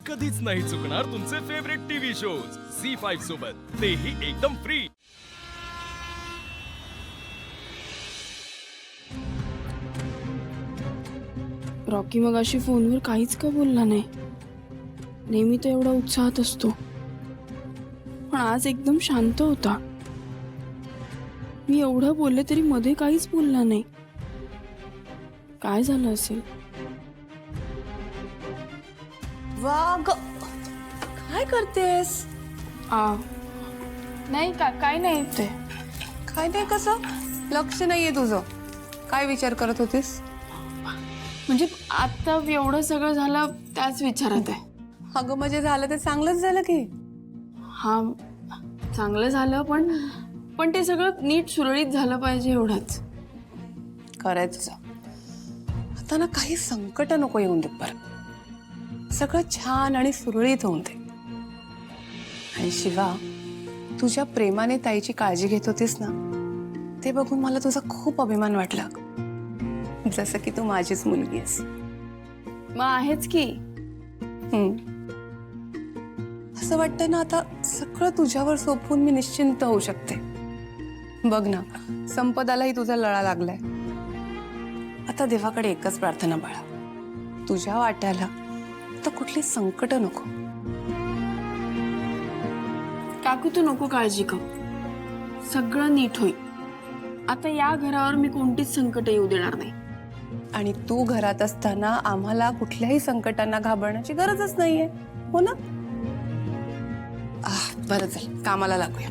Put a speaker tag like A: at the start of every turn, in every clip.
A: कधीच नाही चुकणार तुमचे फेवरेट टीव्ही शोज झी5 सोबत, तेही एकदम फ्री।
B: रॉकी मगाशी फोनवर काहीच का बोलला नाही। नेहमी तो एवढा उत्साहात असतो, पण आज एकदम शांत होता। मी एवढं बोलले तरी मध्ये काहीच बोलला नाही। काय झालं असेल?
C: वाग, काय करतेस?
B: नाही काय नाही ते।
C: काय नाही कसं? लक्ष नाहीये तुझं? काय विचार करत होतीस?
B: म्हणजे आता एवढं सगळं झालं त्याच विचारात आहे।
C: अगं म्हणजे झालं ते चांगलंच झालं की।
B: हा, चांगलं झालं, पण ते सगळं नीट सुरळीत झालं पाहिजे एवढंच।
C: खरंय तुझं। आता ना काही संकट नको येऊन दे परत। सगळं छान आणि सुरळीत होऊन दे। आणि शिवा, तुझ्या प्रेमाने ताईची काळजी घेत होतीस ना, ते बघून मला तुझा खूप अभिमान वाटला। जसं की तू माझीच मुलगी आहेस।
B: मग आहेच की।
C: असं वाटतं ना आता सगळं तुझ्यावर सोपवून मी निश्चिंत होऊ शकते। बघ ना, संपदालाही तुझा लळा लागलाय। आता देवाकडे एकच प्रार्थना बाळा, तुझ्या वाट्याला आता कुठली संकट नको।
B: काकू तू नको काळजी करू, सगळं नीट होईल। आता या घरावर मी कोणतीच संकट येऊ देणार नाही।
C: आणि तू घरात असताना आम्हाला कुठल्याही संकटांना घाबरण्याची गरजच नाहीये, हो ना? बरं, चल कामाला लागूया।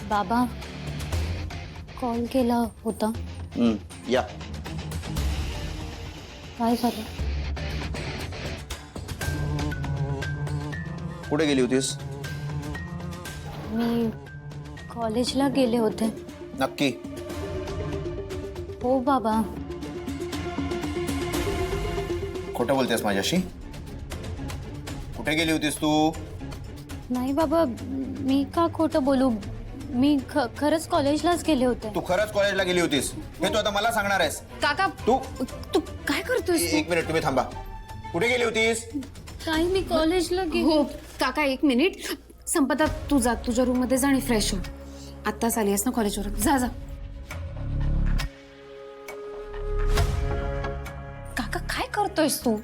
D: बाबा कॉल केला होता।
E: या
D: काय झालं?
E: कुठे गेली होतीस?
D: मी कॉलेजला गेले होते।
E: नक्की?
D: हो बाबा।
E: खोटं बोलतेस माझ्याशी? कुठे गेली होतीस तू?
D: नाही बाबा, मी का खोटं बोलू? मी खरंच कॉलेजलाच गेले होते।
E: तू खरंच कॉलेजला गेली होतीस हे तू आता मला सांगणार आहेस?
C: काका,
E: तू
C: तू काय करतोयस?
E: एक मिनिट, तुम्ही थांबा। कुठे गेली होतीस?
D: काही मी कॉलेजला गेले।
F: हो काका, एक मिनिट। संपदा, तू जा तुझ्या रूम मध्ये जा आणि फ्रेश हो। आत्ताच आली आहेस ना कॉलेजवरून, जा जा। काका काय करतोयस तू?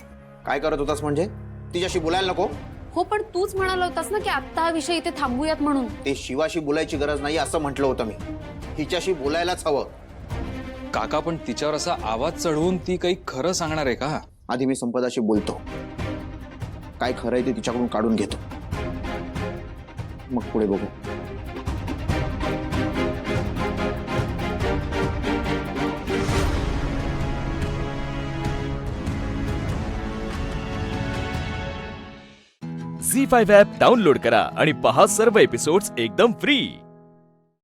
E: काय करत होतास म्हणजे? तिच्याशी बोलायला नको?
F: हो पण तूच म्हणाला होतास ना की आत्ता हा विषय इथे थांबूयात म्हणून।
E: ते शिवाशी बोलायची गरज नाही असं म्हटलं होतं मी। हिच्याशी बोलायलाच हवं।
G: काका, पण तिच्यावर असा आवाज चढवून ती काही खरं सांगणार आहे का?
E: आधी मी संपदाशी बोलतो, काय खरंय ते तिच्याकडून काढून घेतो, मग पुढे बघू।
A: झी5 ॲप डाउनलोड करा आणि पहा सर्व एपिसोड्स एकदम फ्री।